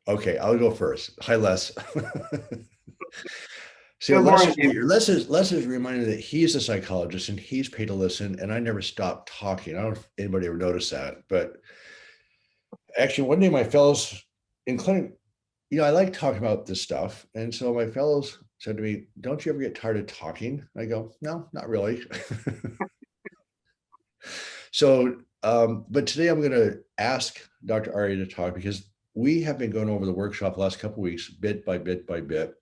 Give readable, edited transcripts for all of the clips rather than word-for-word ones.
Okay, I'll go first. Hi, Les. See, Good morning, David. Les is reminded that he's a psychologist and he's paid to listen, and I never stop talking. I don't know if anybody ever noticed that, but actually, one day my fellows in clinic, I like talking about this stuff, and so my fellows said to me, "Don't you ever get tired of talking?" I go, "No, not really." But today I'm going to ask Dr. Arya to talk because we have been going over the workshop the last couple of weeks, bit by bit by bit,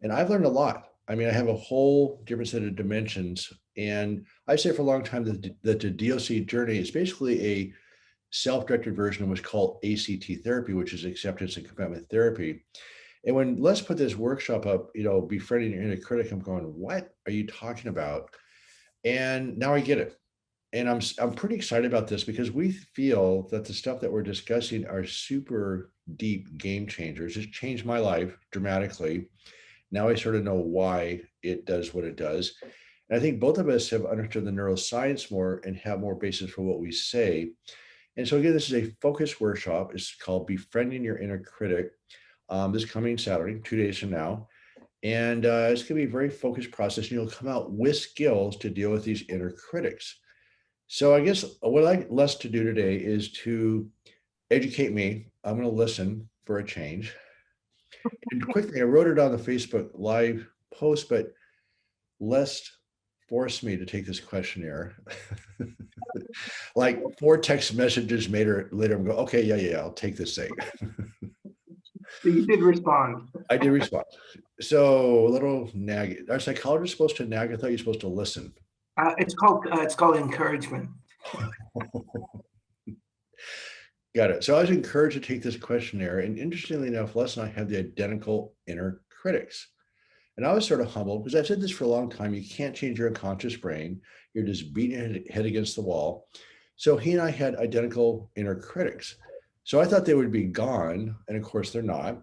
and I've learned a lot. I mean, I have a whole different set of dimensions, and I say for a long time that the DOC journey is basically a self-directed version of what's called ACT therapy, which is acceptance and commitment therapy. And when Les put this workshop up, befriending your inner critic, I'm going, what are you talking about? And now I get it. And I'm pretty excited about this because we feel that the stuff that we're discussing are super deep game changers. It's changed my life dramatically. Now I sort of know why it does what it does. And I think both of us have understood the neuroscience more and have more basis for what we say. And so again, this is a focused workshop. It's called Befriending Your Inner Critic. This coming Saturday, 2 days from now. And it's going to be a very focused process. And you'll come out with skills to deal with these inner critics. So I guess what I'd like Les to do today is to educate me. I'm going to listen for a change. And quickly, I wrote it on the Facebook Live post, but Les forced me to take this questionnaire. Like 4 text messages later and go, okay, yeah, I'll take this thing. So you did respond. I did respond. So a little nag. Are psychologists supposed to nag? I thought you're supposed to listen. It's called encouragement. Got it. So I was encouraged to take this questionnaire, and interestingly enough, Les and I have the identical inner critics. And I was sort of humbled because I've said this for a long time. You can't change your unconscious brain. You're just beating your head against the wall. So he and I had identical inner critics. So I thought they would be gone, and of course they're not.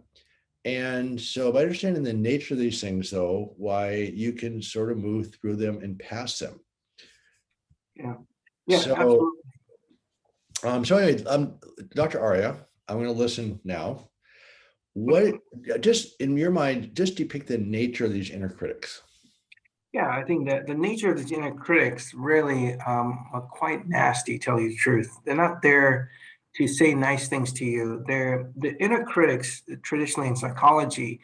And so by understanding the nature of these things, though, why you can sort of move through them and past them. Yeah, So, absolutely. so anyway, Dr. Arya, I'm going to listen now. What, just in your mind, just depict the nature of these inner critics. Yeah, I think that the nature of these inner critics really are quite nasty, tell you the truth. They're not there to say nice things to you. They're the inner critics, traditionally in psychology,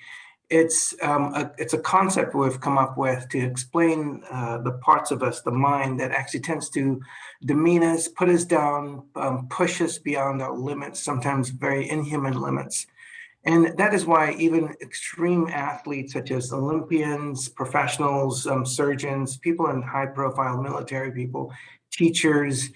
it's a concept we've come up with to explain the parts of us, the mind that actually tends to demean us, put us down, push us beyond our limits, sometimes very inhuman limits. And that is why even extreme athletes such as Olympians, professionals, surgeons, people in high profile military people, teachers,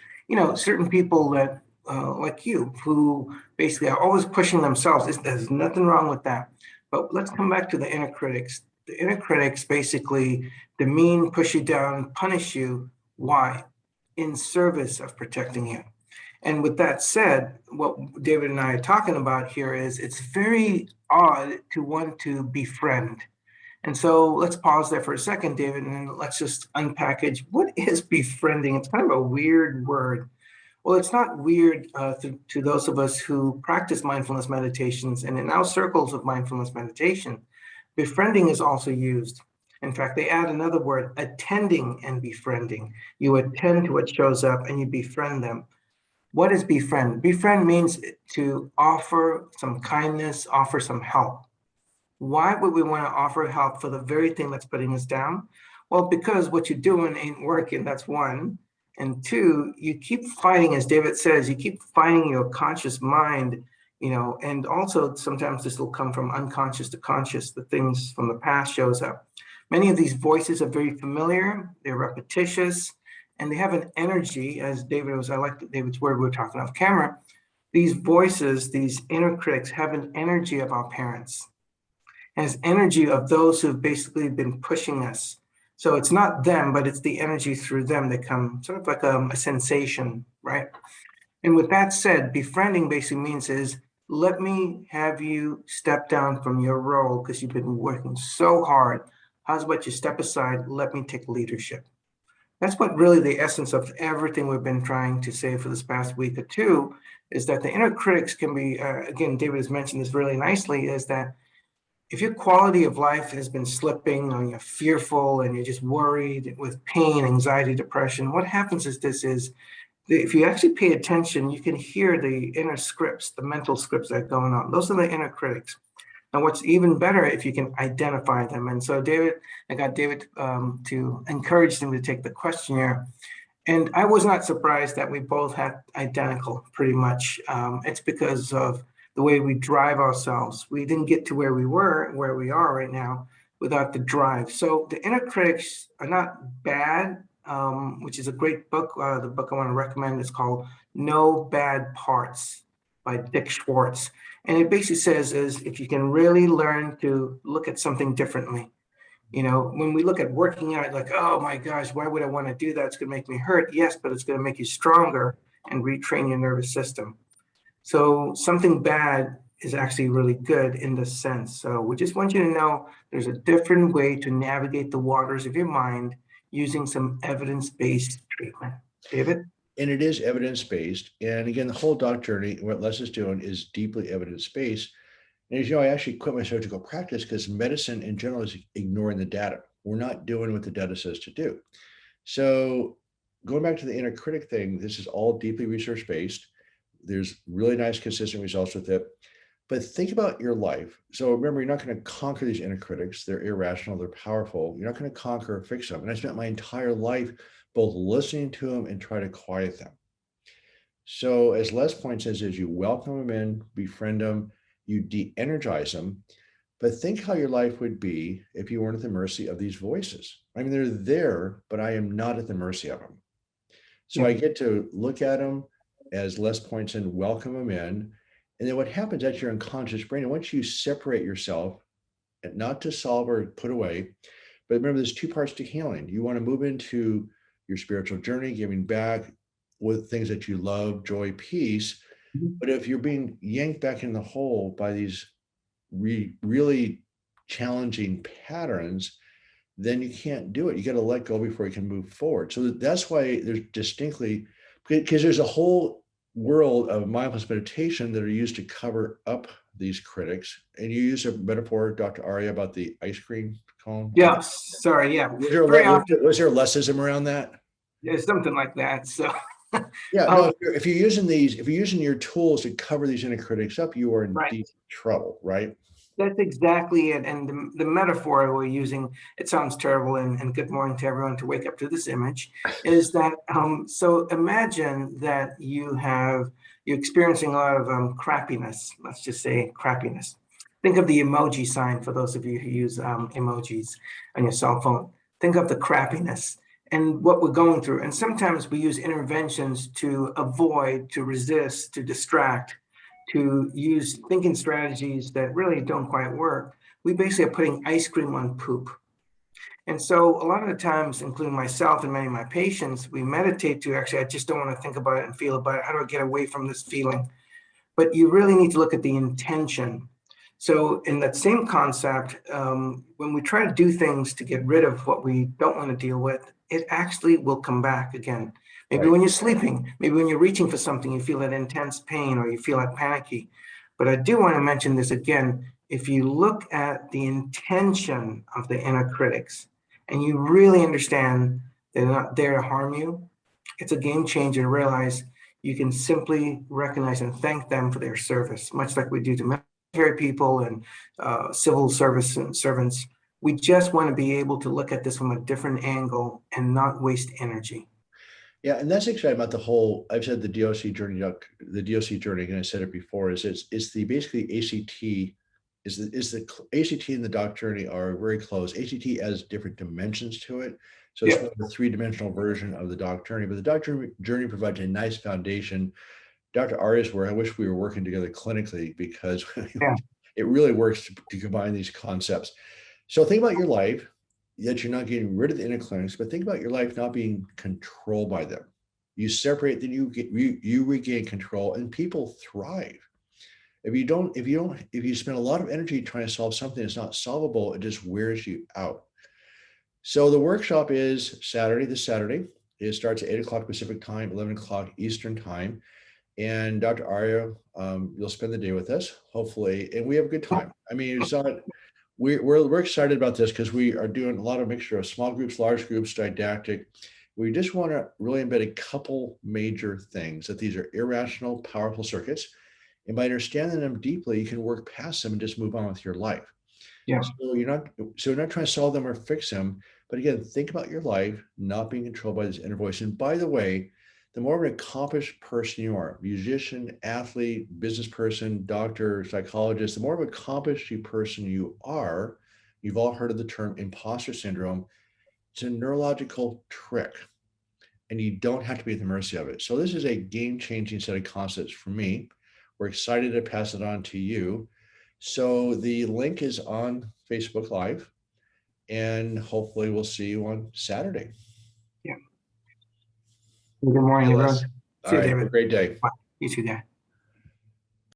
certain people that like you who basically are always pushing themselves. There's nothing wrong with that. But let's come back to the inner critics. The inner critics basically demean, push you down, punish you. Why? In service of protecting you. And with that said, what David and I are talking about here is it's very odd to want to befriend. And so let's pause there for a second, David, and let's just unpackage what is befriending. It's kind of a weird word. Well, it's not weird to those of us who practice mindfulness meditations, and in our circles of mindfulness meditation, befriending is also used. In fact, they add another word, attending and befriending. You attend to what shows up and you befriend them. What is befriend? Befriend means to offer some kindness, offer some help. Why would we want to offer help for the very thing that's putting us down? Well, because what you're doing ain't working, that's one. And two, you keep fighting, as David says, you keep fighting your conscious mind, and also sometimes this will come from unconscious to conscious, the things from the past shows up. Many of these voices are very familiar, they're repetitious, and they have an energy, as I like David's word, we're talking off camera. These voices, these inner critics have an energy of our parents, has energy of those who've basically been pushing us. So it's not them, but it's the energy through them that come sort of like a sensation, right? And with that said, befriending basically means is, let me have you step down from your role because you've been working so hard. How's about you step aside, let me take leadership. That's what really the essence of everything we've been trying to say for this past week or two is that the inner critics can be, again, David has mentioned this really nicely, is that if your quality of life has been slipping or you're fearful and you're just worried with pain, anxiety, depression, what happens is this is if you actually pay attention, you can hear the inner scripts, the mental scripts that are going on. Those are the inner critics. Now, what's even better if you can identify them. And so, David, I got David to encourage him to take the questionnaire. And I was not surprised that we both had identical, pretty much. It's because of the way we drive ourselves. We didn't get to where we were, where we are right now, without the drive. So the inner critics are not bad, which is a great book. The book I want to recommend is called No Bad Parts by Dick Schwartz. And it basically says is if you can really learn to look at something differently, when we look at working out, like, oh my gosh, why would I want to do that? It's going to make me hurt. Yes, but it's going to make you stronger and retrain your nervous system. So something bad is actually really good in this sense. So we just want you to know there's a different way to navigate the waters of your mind using some evidence-based treatment. David? And it is evidence-based. And again, the whole doc journey, what Les is doing is deeply evidence-based. And as you know, I actually quit my surgical practice because medicine in general is ignoring the data. We're not doing what the data says to do. So going back to the inner critic thing, this is all deeply research-based. There's really nice, consistent results with it. But think about your life. So remember, you're not going to conquer these inner critics. They're irrational. They're powerful. You're not going to conquer or fix them. And I spent my entire life both listening to them and try to quiet them. So as Les points says, is you welcome them in, befriend them, you de-energize them. But think how your life would be if you weren't at the mercy of these voices. I mean, they're there, but I am not at the mercy of them. So I get to look at them, as Les points in, welcome them in. And then what happens at your unconscious brain, and once you separate yourself, not to solve or put away, but remember there's two parts to healing. You want to move into your spiritual journey, giving back with things that you love, joy, peace. But if you're being yanked back in the hole by these really challenging patterns, then you can't do it. You got to let go before you can move forward. So that's why there's distinctly, because there's a whole world of mindfulness meditation that are used to cover up these critics. And you use a metaphor, Dr. Arya, about the ice cream cone. Yeah, sorry, yeah. Very often, was there a lessism around that? There's something like that. So Yeah, no, if you're using your tools to cover these inner critics up, you are in right. deep trouble, right? That's exactly it. And the metaphor we're using, it sounds terrible, and good morning to everyone to wake up to this image, is that, so imagine that you're experiencing a lot of crappiness, let's just say crappiness. Think of the emoji sign for those of you who use emojis on your cell phone. Think of the crappiness and what we're going through. And sometimes we use interventions to avoid, to resist, to distract, to use thinking strategies that really don't quite work. We basically are putting ice cream on poop. And so a lot of the times, including myself and many of my patients, we meditate to actually, I just don't want to think about it and feel about it. How do I get away from this feeling? But you really need to look at the intention. So in that same concept, when we try to do things to get rid of what we don't want to deal with, it actually will come back again. Maybe when you're sleeping, maybe when you're reaching for something, you feel that intense pain or you feel like panicky. But I do want to mention this again. If you look at the intention of the inner critics and you really understand they're not there to harm you, it's a game changer to realize you can simply recognize and thank them for their service, much like we do to military people and civil service and servants. We just want to be able to look at this from a different angle and not waste energy. Yeah, and that's exciting about the whole. I've said the DOC journey, and I said it before. It's the basically ACT is the ACT and the doc journey are very close. ACT has different dimensions to it, so it's more of a three-dimensional version of the doc journey. But the doc journey provides a nice foundation. Dr. Arya's work, I wish we were working together clinically because it really works to combine these concepts. So think about your life, that you're not getting rid of the inner clinics, but think about your life not being controlled by them. You separate, then you regain control, and people thrive. If you spend a lot of energy trying to solve something that's not solvable, it just wears you out. So the workshop is Saturday this Saturday. It starts at 8 o'clock Pacific time, 11 o'clock Eastern time. And Dr. Arya, you'll spend the day with us, hopefully, and we have a good time. I mean, it's not, we're excited about this because we are doing a lot of mixture of small groups, large groups, didactic. We just want to really embed a couple major things, that these are irrational, powerful circuits. And by understanding them deeply, you can work past them and just move on with your life. Yeah. So you're not trying to solve them or fix them. But again, think about your life not being controlled by this inner voice. And by the way, the more of an accomplished person you are, musician, athlete, business person, doctor, psychologist, the more of an accomplished person you are, you've all heard of the term imposter syndrome. It's a neurological trick, and you don't have to be at the mercy of it. So this is a game-changing set of concepts for me. We're excited to pass it on to you. So the link is on Facebook Live, and hopefully we'll see you on Saturday. Yeah. Good morning, everyone. All right. Have a great day. Bye. You too, Dan.